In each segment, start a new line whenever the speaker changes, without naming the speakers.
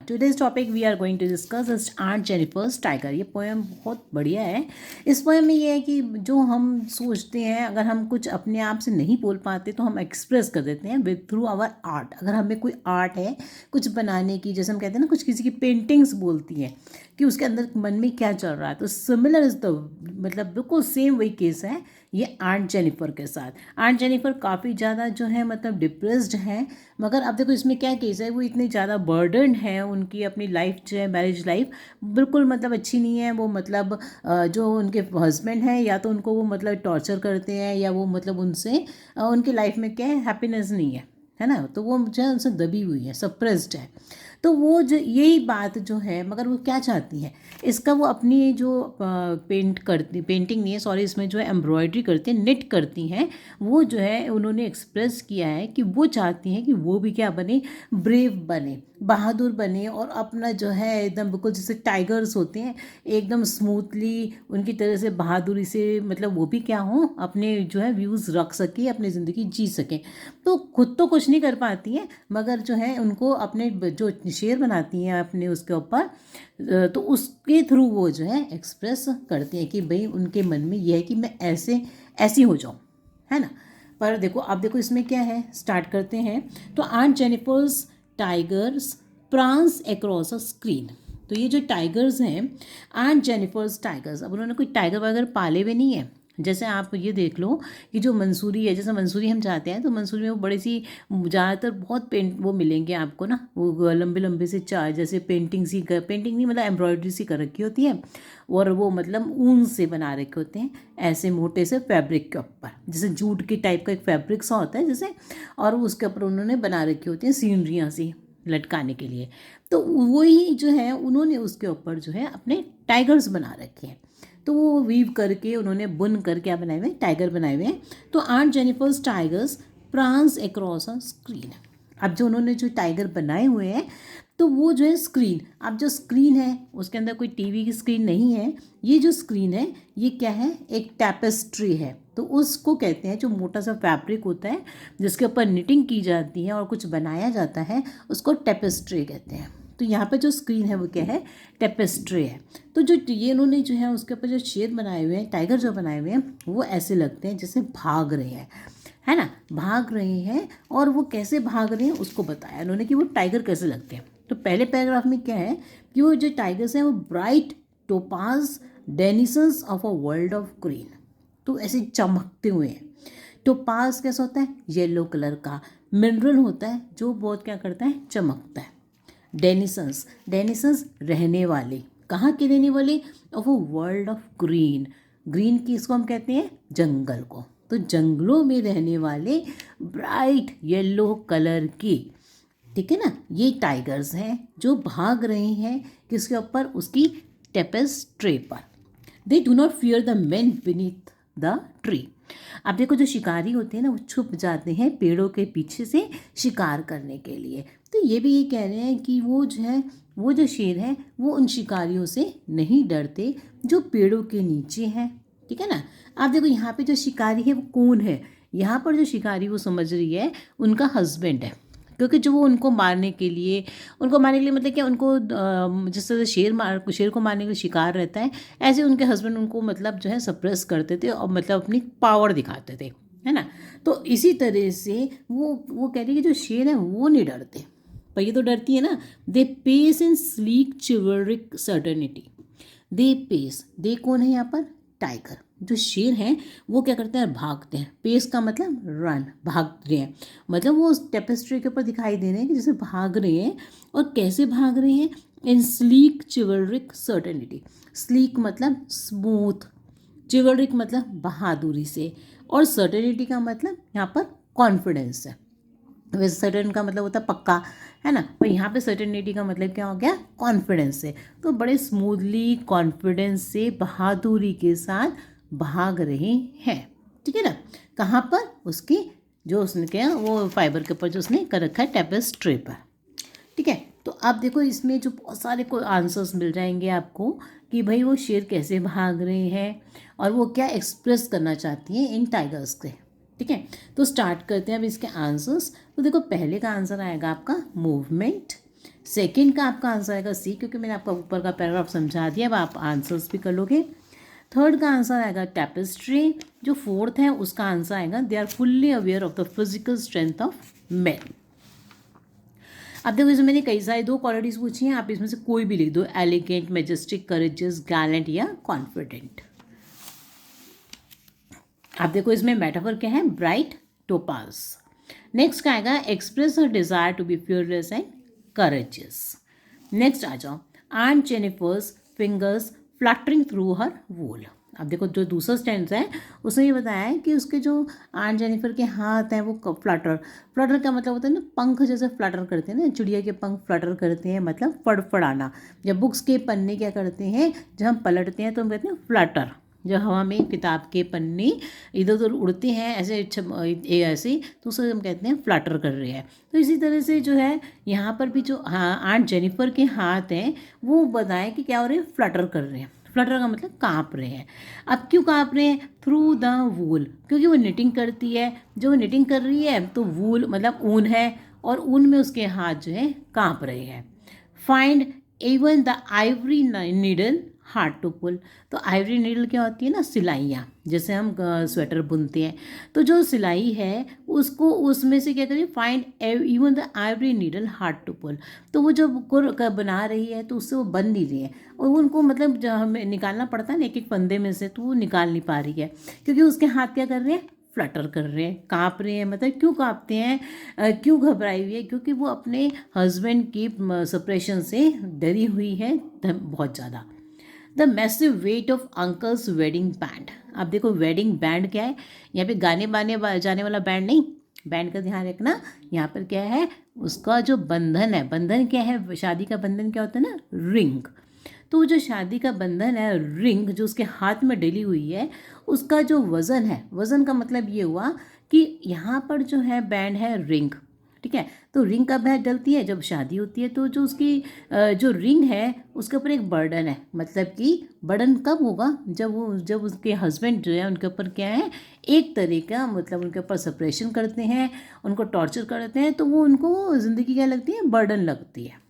Today's topic we are going to discuss is Aunt Jennifer's Tiger. ये poem बहुत बढ़िया है. इस पोएम में ये है कि जो हम सोचते हैं, अगर हम कुछ अपने आप से नहीं बोल पाते तो हम एक्सप्रेस कर देते हैं विद थ्रू आवर आर्ट. अगर हमें कोई आर्ट है कुछ बनाने की, जैसे हम कहते हैं ना, कुछ किसी की पेंटिंग्स बोलती हैं कि उसके अंदर मन में क्या चल रहा है, तो सिमिलर इज़ द मतलब बिल्कुल सेम वही केस है ये आंट जेनिफर के साथ. आंट जेनिफर काफ़ी ज़्यादा जो है मतलब डिप्रेस्ड है, मगर अब देखो इसमें क्या केस है, वो इतनी ज़्यादा बर्डन है, उनकी अपनी लाइफ जो है मैरिज लाइफ बिल्कुल मतलब अच्छी नहीं है. वो मतलब जो उनके हस्बैंड हैं या तो उनको वो मतलब टॉर्चर करते हैं या वो मतलब उनसे उनकी लाइफ में क्या है हैप्पीनेस नहीं है ना. तो वो जो है उनसे दबी हुई है, सप्रेस्ड है. तो वो जो यही बात जो है, मगर वो क्या चाहती हैं, इसका वो अपनी जो पेंटिंग नहीं है, सॉरी, इसमें जो है एम्ब्रॉयडरी करती हैं, निट करती हैं, वो जो है उन्होंने एक्सप्रेस किया है कि वो चाहती हैं कि वो भी क्या बने, ब्रेव बने, बहादुर बने, और अपना जो है एकदम बिल्कुल जैसे टाइगर्स होते हैं एकदम स्मूथली उनकी तरह से बहादुरी से मतलब वो भी क्या हों, अपने जो है व्यूज़ रख सके, अपनी ज़िंदगी जी सकें. तो खुद तो कुछ नहीं कर पाती हैं, मगर जो है उनको अपने जो शेर बनाती हैं अपने उसके ऊपर, तो उसके थ्रू वो जो है एक्सप्रेस करती हैं कि भाई उनके मन में ये है कि मैं ऐसी हो जाऊँ, है ना. पर देखो, अब देखो इसमें क्या है, स्टार्ट करते हैं. तो aunt Jennifer's tigers prance across a screen. तो ये जो टाइगर्स हैं, आंट जेनिफर्स टाइगर्स, अब उन्होंने कोई टाइगर वगैरह पाले हुए नहीं है. जैसे आप ये देख लो कि जो मंसूरी है, जैसे मंसूरी हम जाते हैं तो मंसूरी में वो बड़ी सी ज़्यादातर बहुत पेंट वो मिलेंगे आपको ना, वो लंबे लंबे से चार जैसे पेंटिंग नहीं मतलब एम्ब्रॉयडरी सी कर रखी होती है, और वो मतलब ऊन से बना रखे होते हैं ऐसे मोटे से फैब्रिक के ऊपर, जैसे जूट की टाइप का एक फैब्रिक सा होता है जैसे, और उसके ऊपर उन्होंने बना रखी होती हैं सीनरियाँ सी लटकाने के लिए. तो वही जो है उन्होंने उसके ऊपर जो है अपने टाइगर्स बना रखे हैं. तो वो वीव करके उन्होंने बुन कर क्या बनाए हुए हैं, टाइगर बनाए हुए हैं. तो aunt Jennifer's tigers prance across a screen. अब जो उन्होंने जो टाइगर बनाए हुए हैं, तो वो जो है स्क्रीन, अब जो स्क्रीन है उसके अंदर कोई टीवी की स्क्रीन नहीं है. ये जो स्क्रीन है ये क्या है, एक टैपेस्ट्री है. तो उसको कहते हैं, जो मोटा सा फैब्रिक होता है जिसके ऊपर निटिंग की जाती है और कुछ बनाया जाता है, उसको टैपेस्ट्री कहते हैं. तो यहाँ पे जो स्क्रीन है वो क्या है, टेपेस्ट्री है. तो जो ये इन्होंने जो है उसके ऊपर जो शेर बनाए हुए हैं, टाइगर जो बनाए हुए हैं, वो ऐसे लगते हैं जैसे भाग रहे हैं, है ना, भाग रहे हैं. और वो कैसे भाग रहे हैं उसको बताया उन्होंने कि वो टाइगर कैसे लगते हैं. तो पहले पैराग्राफ में क्या है कि वो जो टाइगर्स हैं वो bright topaz denizens of a world of green. तो ऐसे चमकते हुए हैं. टोपाज कैसा होता है, येलो कलर का मिनरल होता है जो बहुत क्या करता है, चमकता है. डेनिसन्स रहने वाले, कहाँ के रहने वाले, of a world of green. Green की इसको हम कहते हैं जंगल को. तो जंगलों में रहने वाले ब्राइट येलो कलर की, ठीक है ना, ये टाइगर्स हैं जो भाग रहे हैं किसके ऊपर, उसकी टेपेस्ट्री पर. They do not fear the man beneath the tree. अब देखो जो शिकारी होते हैं ना, वो छुप जाते हैं पेड़ों के पीछे से शिकार करने के लिए. तो ये भी ये कह रहे हैं कि वो जो है, वो जो शेर है वो उन शिकारियों से नहीं डरते जो पेड़ों के नीचे हैं, ठीक है ना. आप देखो यहाँ पे जो शिकारी है वो कौन है, यहाँ पर जो शिकारी वो समझ रही है उनका हस्बैंड है, क्योंकि जो वो उनको मारने के लिए मतलब क्या, उनको जिस तरह शेर को मारने के लिए शिकार रहता है, ऐसे उनके हस्बैंड उनको मतलब जो है सप्रेस करते थे और मतलब अपनी पावर दिखाते थे, है ना. तो इसी तरह से वो कह रही है कि जो शेर है वो नहीं डरते, पर ये तो डरती है ना. They pace in sleek chivalric certainty. They कौन है यहाँ पर, टाइगर. जो शेर हैं वो क्या करते हैं, भागते हैं. पेस का मतलब रन, भाग रहे हैं, मतलब वो टेपेस्ट्री के ऊपर दिखाई दे रहे हैं कि जैसे भाग रहे हैं. और कैसे भाग रहे हैं, इन स्लीक चिवलरिक सर्टेनिटी. स्लीक मतलब स्मूथ, चिवलरिक मतलब बहादुरी से, और सर्टेनिटी का मतलब यहाँ पर कॉन्फिडेंस है. वैसे सर्टेन का मतलब होता है पक्का, है ना, पर यहाँ पे सर्टेनिटी का मतलब क्या हो गया, कॉन्फिडेंस से. तो बड़े स्मूथली कॉन्फिडेंस से बहादुरी के साथ भाग रहे हैं, ठीक है ना. कहाँ पर, उसकी जो उसने क्या वो फाइबर के ऊपर जो उसने कर रखा है टेपेस्ट्री पर, ठीक है. तो आप देखो इसमें जो बहुत सारे कोई आंसर्स मिल जाएंगे आपको कि भाई वो शेर कैसे भाग रहे हैं और वो क्या एक्सप्रेस करना चाहती हैं इन टाइगर्स के, ठीक है. तो स्टार्ट करते हैं अब इसके आंसर्स. तो देखो पहले का आंसर आएगा आपका मूवमेंट, सेकंड का आपका आंसर आएगा सी, क्योंकि मैंने आपका ऊपर का पैराग्राफ समझा दिया, अब आप आंसर्स भी कर लोगे। थर्ड का आंसर आएगा टेपेस्ट्री। जो फोर्थ है उसका आंसर आएगा they are fully aware of the physical strength of man. अब देखो इसमें मैंने कई सारी 2 क्वालिटीज पूछी हैं, आप इसमें से कोई भी लिख दो, एलिगेंट, मैजेस्टिक, करेजियस, गैलेंट या कॉन्फिडेंट। आप देखो इसमें मेटाफर क्या है, ब्राइट, टोपाज। नेक्स्ट क्या आएगा, express her desire to be furious and courageous. Next आ जाओ, aunt Jennifer's fingers fluttering through her wool. अब देखो जो दूसरा स्टेंस है उसने ये बताया है कि उसके जो आंट जेनिफर के हाथ हैं वो फ्लटर, फ्लटर का मतलब होता है ना पंख जैसे फ्लटर करते हैं ना, चिड़िया के पंख फ्लटर करते हैं, मतलब फड़फड़ाना। जब बुक्स के पन्ने क्या करते हैं, जब हम पलटते हैं तो हम कहते हैं फ्लटर। जब हवा में किताब के पन्ने इधर उधर उड़ते हैं ऐसे तो उसे हम कहते हैं फ्लटर कर रहे हैं। तो इसी तरह से जो है यहाँ पर भी जो आंट जेनिफर के हाथ हैं वो बताएं कि क्या हो रहे हैं, फ्लटर कर रहे हैं। फ्लटर का मतलब काँप रहे हैं। अब क्यों काँप रहे हैं, थ्रू द वूल, क्योंकि वो निटिंग करती है। जो वो निटिंग कर रही है तो वूल मतलब ऊन है, और ऊन में उसके हाथ जो है काँप रहे हैं। Find even the ivory needle hard to pull. तो आइवरी नीडल क्या होती है ना, सिलाइयाँ, जैसे हम स्वेटर बुनते हैं तो जो सिलाई है उसको उसमें से क्या करिए, find even the ivory needle hard to pull. तो वो जब कुर बना रही है तो उससे वो बन नहीं रही है, और उनको मतलब जब हमें निकालना पड़ता है ना एक एक फंदे में से, तो वो निकाल नहीं पा रही है क्योंकि उसके हाथ क्या कर रहे हैं, फ्लटर कर रहे हैं, काँप रहे हैं। मतलब क्यों काँपते हैं, क्यों घबराई हुई है, क्योंकि वो अपने हस्बैंड की सप्रेशन से डरी हुई है बहुत ज़्यादा। The massive weight of uncle's wedding band. अब देखो वेडिंग बैंड क्या है, यहाँ पे गाने बाने जाने वाला बैंड नहीं, बैंड का ध्यान रखना। यहाँ पर क्या है, उसका जो बंधन है, बंधन क्या है, शादी का बंधन क्या होता है ना, रिंग। तो जो शादी का बंधन है, रिंग जो उसके हाथ में डली हुई है, उसका जो वज़न है, वज़न का मतलब ये हुआ कि यहाँ पर जो है बैंड है रिंग, ठीक है। तो रिंग कब है डलती है, जब शादी होती है। तो जो उसकी जो रिंग है उसके ऊपर एक बर्डन है, मतलब कि बर्डन कब होगा, जब उसके हस्बैंड जो है उनके ऊपर क्या है, एक तरीका मतलब उनके ऊपर सप्रेशन करते हैं, उनको टॉर्चर करते हैं, तो वो उनको ज़िंदगी क्या लगती है, बर्डन लगती है।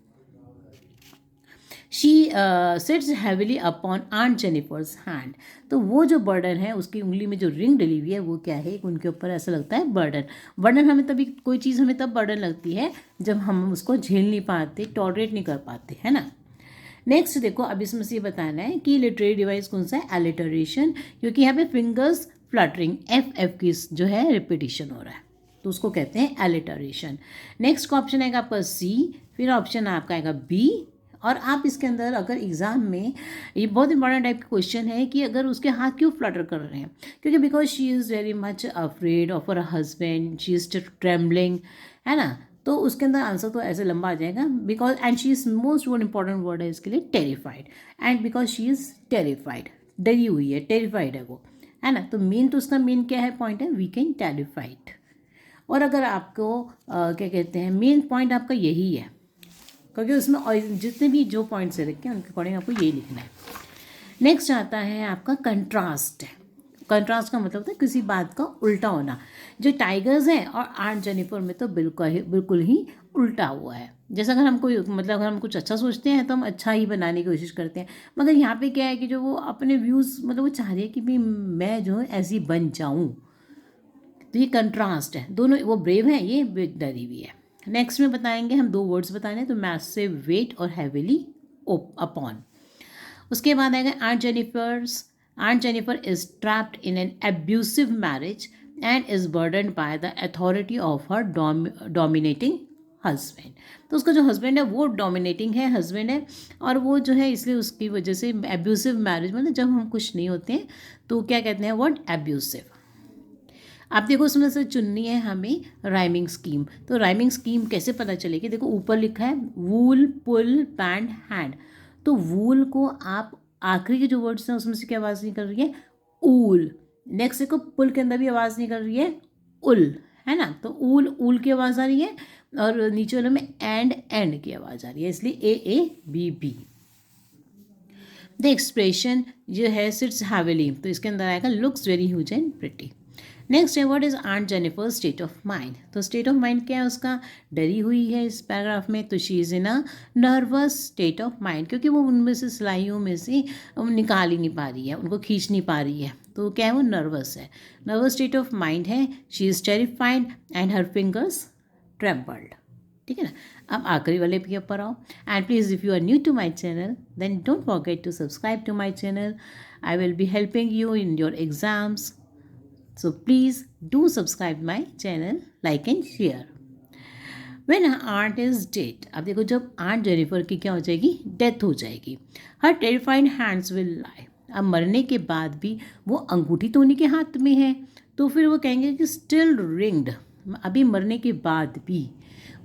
She sits heavily upon aunt Jennifer's hand. तो वो जो बर्डन है, उसकी उंगली में जो रिंग डली हुई है वो क्या है, उनके ऊपर ऐसा लगता है बर्डन। बर्डन हमें तभी, कोई चीज़ हमें तब बर्डन लगती है जब हम उसको झेल नहीं पाते, टॉलरेट नहीं कर पाते, है ना। नेक्स्ट देखो, अब इसमें से ये बताना है कि लिटरेरी डिवाइस कौन सा है, एलिटरेशन, क्योंकि यहाँ पे फिंगर्स फ्लटरिंग, एफ की जो है रिपीटिशन हो रहा है, तो उसको कहते हैं एलिटरेशन। नेक्स्ट का ऑप्शन आएगा आपका सी, फिर ऑप्शन आपका आएगा बी। और आप इसके अंदर अगर एग्ज़ाम में, ये बहुत इंपॉर्टेंट टाइप का क्वेश्चन है कि अगर उसके हाथ क्यों फ्लटर कर रहे हैं, क्योंकि because she is very much afraid of her husband, she is trembling, है ना। तो उसके अंदर आंसर तो ऐसे लंबा आ जाएगा, because and she is most one important word है इसके लिए, terrified. And because she is terrified, डरी हुई है, टेरिफाइड है वो, है ना। तो मेन तो उसका मेन क्या है, पॉइंट है वीकेंड टेरिफाइड। और अगर आपको क्या कहते हैं, मेन पॉइंट आपका यही है, क्योंकि उसमें जितने भी जो पॉइंट्स रखे हैं उनके अकॉर्डिंग आपको यही लिखना है। नेक्स्ट आता है आपका कंट्रास्ट। कंट्रास्ट का मतलब होता है किसी बात का उल्टा होना। जो टाइगर्स हैं और आंट जेनिफर में तो बिल्कुल ही उल्टा हुआ है। जैसा अगर हम कोई मतलब अगर हम कुछ अच्छा सोचते हैं तो हम अच्छा ही बनाने की कोशिश करते हैं, मगर यहाँ पे क्या है कि जो वो अपने व्यूज़ मतलब वो चाह रही है कि भाई मैं जो है ऐसी बन जाऊँ। तो ये कंट्रास्ट है, दोनों, वो ब्रेव है, ये डरी हुई है। नेक्स्ट में बताएंगे हम 2 वर्ड्स बताने हैं, तो मैसिव वेट और हैविली अपॉन। उसके बाद आएगा aunt Jennifer is trapped in an abusive marriage and is burdened by the authority of her dominating husband. तो उसका जो हस्बैंड है वो डोमिनेटिंग है, हस्बैंड है, और वो जो है इसलिए उसकी वजह से एब्यूसिव मैरिज, मतलब जब हम कुछ नहीं होते हैं तो क्या कहते हैं वर्ड एब्यूसिव। आप देखो उसमें से चुननी है हमें राइमिंग स्कीम। तो राइमिंग स्कीम कैसे पता चलेगी, देखो ऊपर लिखा है वूल पुल पैंट हैंड। तो वूल को आप आखिरी के जो वर्ड्स हैं उसमें से क्या आवाज़ निकल रही है, ऊल। नेक्स्ट देखो पुल के अंदर भी आवाज़ निकल रही है उल, है ना। तो ऊल की आवाज़ आ रही है, और नीचे वाले में एंड की आवाज़ आ रही है, इसलिए AABB। द एक्सप्रेशन जो है सिट्स हैविली, तो इसके अंदर आएगा looks very huge and pretty. Next है what is aunt Jennifer state of mind. तो स्टेट ऑफ माइंड क्या है उसका, डरी हुई है इस पैराग्राफ में। तो she is in a nervous state of mind, क्योंकि वो उनमें से सिलाइयों में से निकाल ही नहीं पा रही है, उनको खींच नहीं पा रही है। तो क्या है, वो नर्वस है, नर्वस स्टेट ऑफ माइंड है। She is terrified and her fingers trembled. ठीक है ना। अब आखिरी वाले पे ऊपर आओ। And please if you are new to my channel then don't forget to subscribe to my channel. I will be helping you in your exams, so please do subscribe my channel, like and share. When aunt is dead, अब देखो जब aunt Jennifer की क्या हो जाएगी, death हो जाएगी, her terrified hands will lie। अब मरने के बाद भी वो अंगूठी तो उन्हीं के हाथ में है, तो फिर वो कहेंगे कि स्टिल रिंग्ड। अभी मरने के बाद भी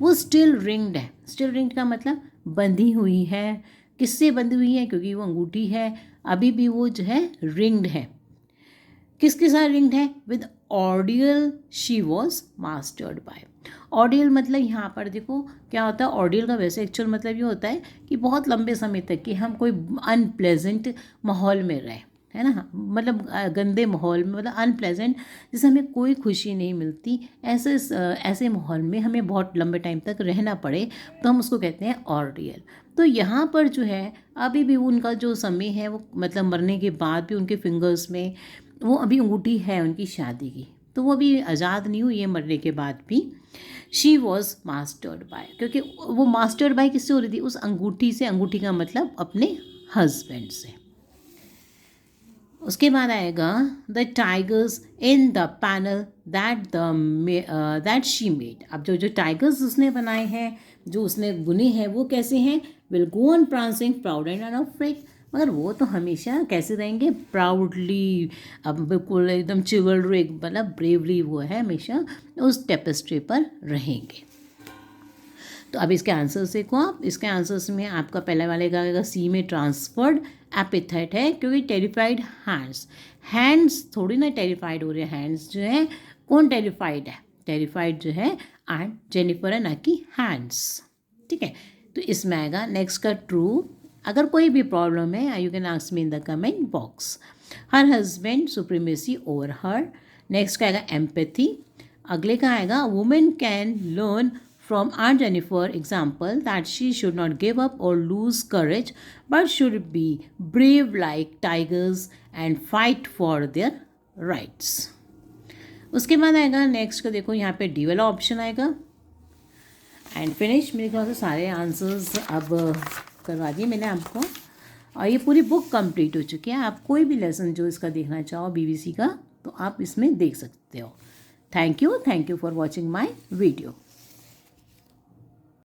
वो स्टिल रिंग्ड है। स्टिल रिंग्ड का मतलब बंधी हुई है। किससे बंधी हुई है, क्योंकि वो अंगूठी है, अभी भी वो जो है रिंग्ड है। किसके साथ रिंग्ड है, with ordeal she was mastered bye. Ordeal मतलब यहाँ पर देखो क्या होता है, ऑर्डियल का वैसे एक्चुअल मतलब ये होता है कि बहुत लंबे समय तक कि हम कोई अनप्लेजेंट माहौल में रहे, है ना, मतलब गंदे माहौल में, मतलब अनप्लेजेंट, जिससे हमें कोई खुशी नहीं मिलती, ऐसे माहौल में हमें बहुत लंबे टाइम तक रहना पड़े, तो हम उसको कहते हैं ऑर्डियल। तो यहाँ पर जो है अभी भी उनका जो समय है वो मतलब मरने के बाद भी उनके फिंगर्स में वो अभी अंगूठी है उनकी शादी की, तो वो अभी आज़ाद नहीं हुई है मरने के बाद भी। शी वॉज मास्टर्ड बाय, क्योंकि वो मास्टर्ड बाय किससे हो रही थी, उस अंगूठी से। अंगूठी का मतलब अपने हस्बैंड से। उसके बाद आएगा the tigers in the panel that she made. अब जो टाइगर्स उसने बनाए हैं, जो उसने बुने हैं, वो कैसे हैं, will go on prancing proud and unafraid. मगर वो तो हमेशा कैसे रहेंगे, प्राउडली, अब बिल्कुल एकदम चिवलरिक, मतलब ब्रेवली वो है, हमेशा उस टेपेस्ट्री पर रहेंगे। तो अब इसके आंसर्स देखो आप। इसके आंसर्स में आपका पहले वाले का आएगा सी में ट्रांसफर्ड एपिथेट है, क्योंकि टेरिफाइड हैंड्स थोड़ी ना टेरिफाइड हो रहे हैं। हैंड्स जो है, कौन टेरिफाइड है, टेरिफाइड जो है आंट जेनिफर है, ना कि हैंड्स। ठीक है, तो इसमें आएगा नेक्स्ट का ट्रू। अगर कोई भी प्रॉब्लम है you can ask me in the comment box. Her husband supremacy over her. Next का आएगा एम्पैथी। अगले का आएगा women can learn from Aunt Jennifer example that she should not give up or lose courage but should be brave like tigers and fight for their rights। उसके बाद आएगा next का, देखो यहाँ पे डी वाला ऑप्शन आएगा एंड फिनिश। मेरे ख्याल से सारे आंसर्स अब करवा दिए मैंने आपको, और ये पूरी बुक कंप्लीट हो चुकी है। आप कोई भी लेसन जो इसका देखना चाहो बीबीसी का, तो आप इसमें देख सकते हो। Thank you for watching my video.